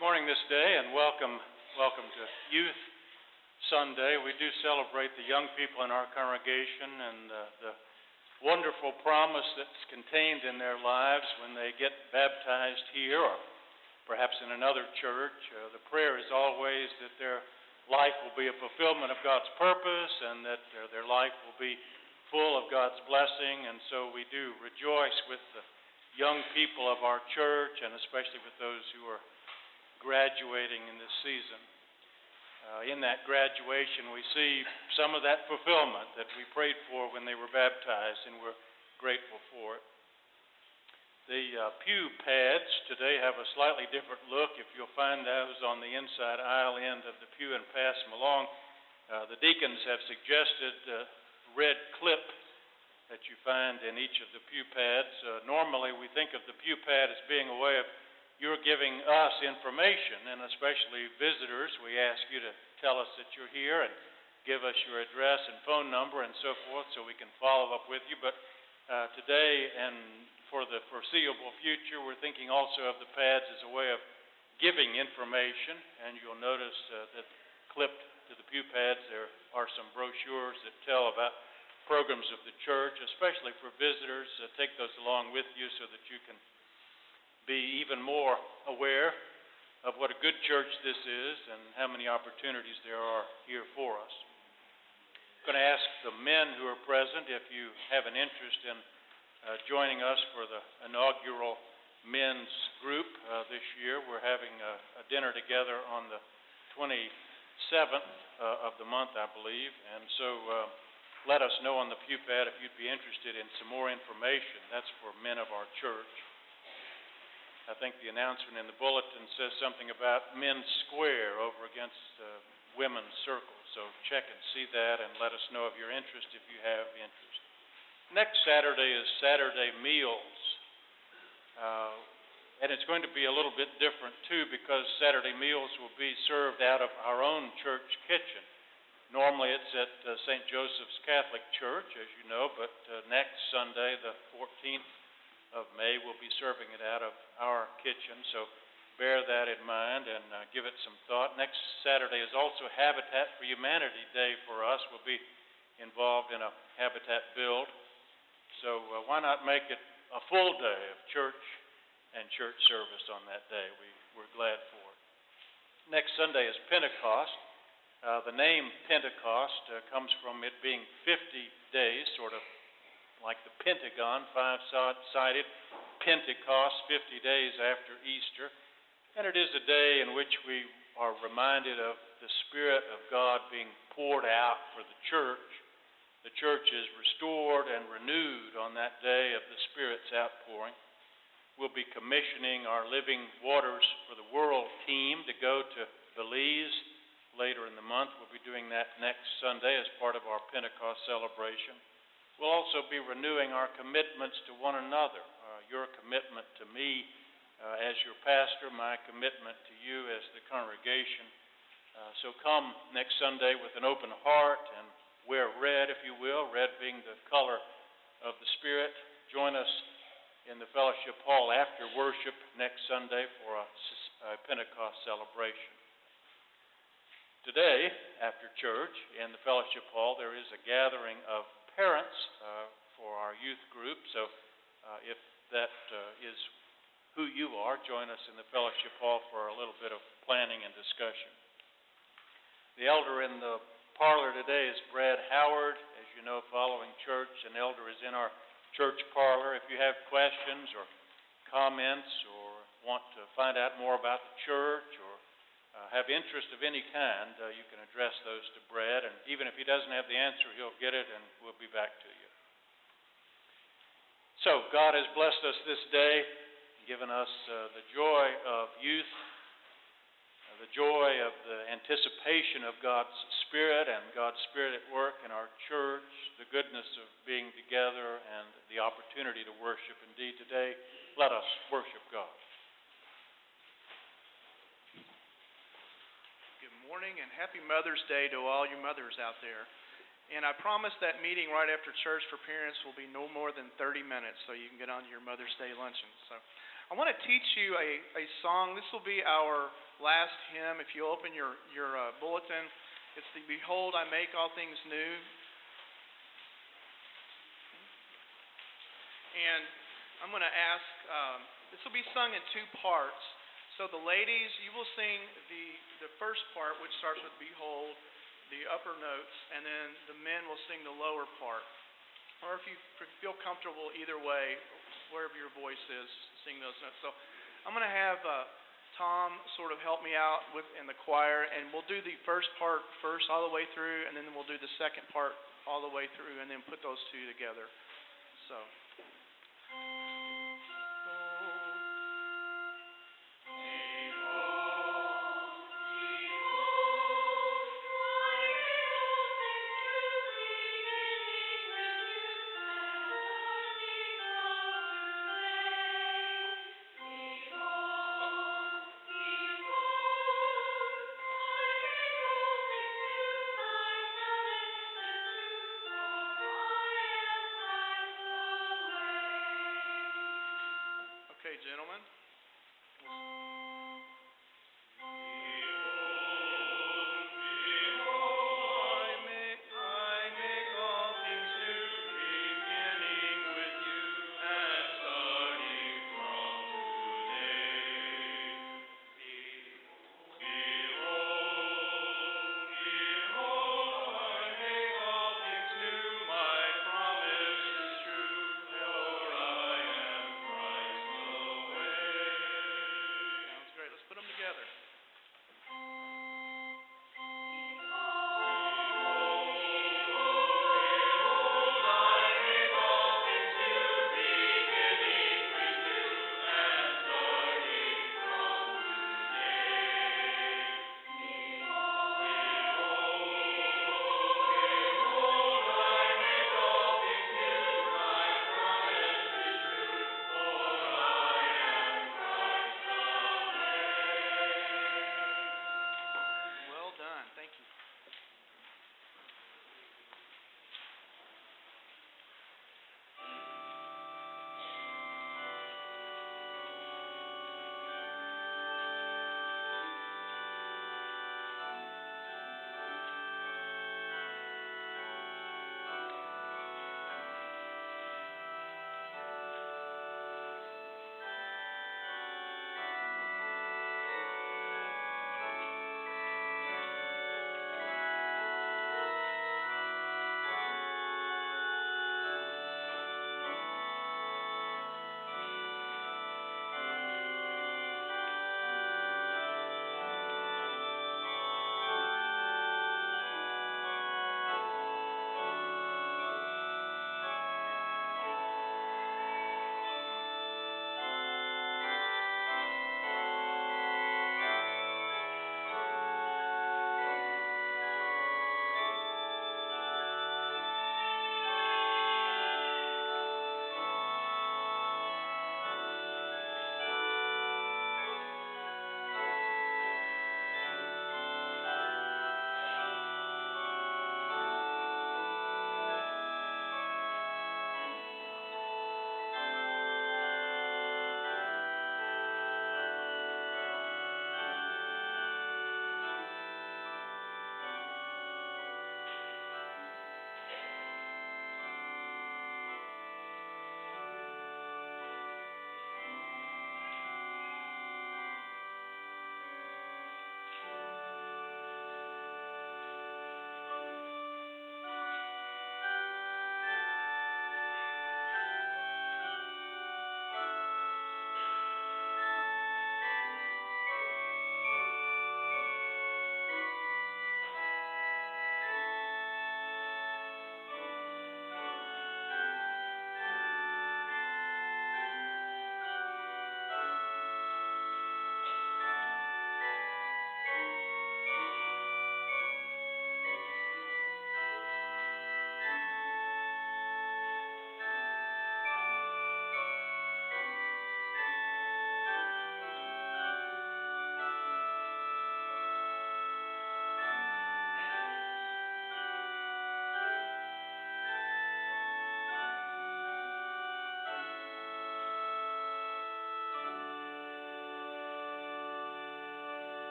Good morning this day, and welcome to Youth Sunday. We do celebrate the young people in our congregation and the wonderful promise that's contained in their lives when they get baptized here or perhaps in another church. The prayer is always that their life will be a fulfillment of God's purpose and that their life will be full of God's blessing. And so we do rejoice with the young people of our church, and especially with those who are graduating in this season. In that graduation, we see some of that fulfillment that we prayed for when they were baptized, and we're grateful for it. The pew pads today have a slightly different look. If you'll find those on the inside aisle end of the pew and pass them along, the deacons have suggested a red clip that you find in each of the pew pads. Normally, we think of the pew pad as being a way of you're giving us information, and especially visitors. We ask you to tell us that you're here and give us your address and phone number and so forth so we can follow up with you. But today and for the foreseeable future, we're thinking also of the pads as a way of giving information, and you'll notice that clipped to the pew pads there are some brochures that tell about programs of the church, especially for visitors. Take those along with you so that you can be even more aware of what a good church this is and how many opportunities there are here for us. I'm going to ask the men who are present if you have an interest in joining us for the inaugural men's group this year. We're having a dinner together on the 27th of the month, I believe, and so let us know on the pew pad if you'd be interested in some more information. That's for men of our church. I think the announcement in the bulletin says something about men's square over against women's circle. So check and see that and let us know of your interest if you have interest. Next Saturday is Saturday meals. And it's going to be a little bit different too, because Saturday meals will be served out of our own church kitchen. Normally it's at St. Joseph's Catholic Church, as you know, but next Sunday, the 14th of May, we'll be serving it out of our kitchen, so bear that in mind and give it some thought. Next Saturday is also Habitat for Humanity Day for us. We'll be involved in a habitat build, so why not make it a full day of church and church service on that day? We're glad for it. Next Sunday is Pentecost. The name Pentecost comes from it being 50 days, sort of like the Pentagon, five-sided Pentecost, 50 days after Easter. And it is a day in which we are reminded of the Spirit of God being poured out for the church. The church is restored and renewed on that day of the Spirit's outpouring. We'll be commissioning our Living Waters for the World team to go to Belize later in the month. We'll be doing that next Sunday as part of our Pentecost celebration. We'll also be renewing our commitments to one another, your commitment to me as your pastor, my commitment to you as the congregation. So come next Sunday with an open heart and wear red, if you will, red being the color of the Spirit. Join us in the fellowship hall after worship next Sunday for a Pentecost celebration. Today, after church, in the fellowship hall, there is a gathering of parents for our youth group. So if that is who you are, join us in the fellowship hall for a little bit of planning and discussion. The elder in the parlor today is Brad Howard. As you know, following church, an elder is in our church parlor. If you have questions or comments or want to find out more about the church or have interest of any kind, you can address those to Brad, and even if he doesn't have the answer, he'll get it and we'll be back to you. So God has blessed us this day, given us the joy of youth, the joy of the anticipation of God's Spirit and God's Spirit at work in our church, the goodness of being together, and the opportunity to worship. Indeed, today, let us worship God. Good morning and happy Mother's Day to all you mothers out there. And I promise that meeting right after church for parents will be no more than 30 minutes, so you can get on to your Mother's Day luncheon. So I want to teach you a song. This will be our last hymn. If you open your bulletin, it's the Behold, I Make All Things New. And I'm going to ask, this will be sung in two parts. So the ladies, you will sing the first part, which starts with Behold, the upper notes, and then the men will sing the lower part. Or if you feel comfortable either way, wherever your voice is, sing those notes. So I'm going to have Tom sort of help me out in the choir, and we'll do the first part first all the way through, and then we'll do the second part all the way through, and then put those two together. So. Okay, gentlemen. Put them together.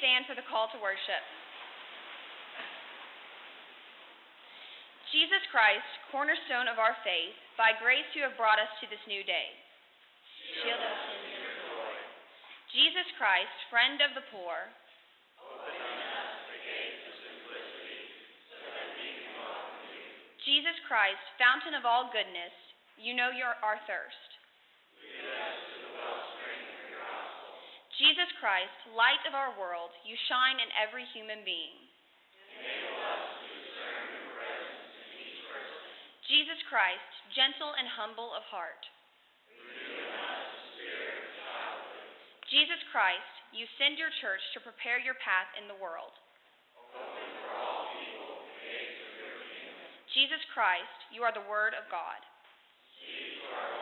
stand for the call to worship. Jesus Christ, cornerstone of our faith, by grace you have brought us to this new day. Shield us in your glory. Jesus Christ, friend of the poor, open unto us the gates of simplicity, so that we can welcome you. Jesus Christ, fountain of all goodness, you know our thirst. Lead us to the wellspring of your gospel. Jesus Christ, light of our world, you shine in every human being. Enable us to discern your presence in each person. Jesus Christ, gentle and humble of heart. Renew in us the spirit of childhood. Jesus Christ, you send your church to prepare your path in the world. Open for all people the gates of your kingdom. Jesus Christ, you are the Word of God. Speak to our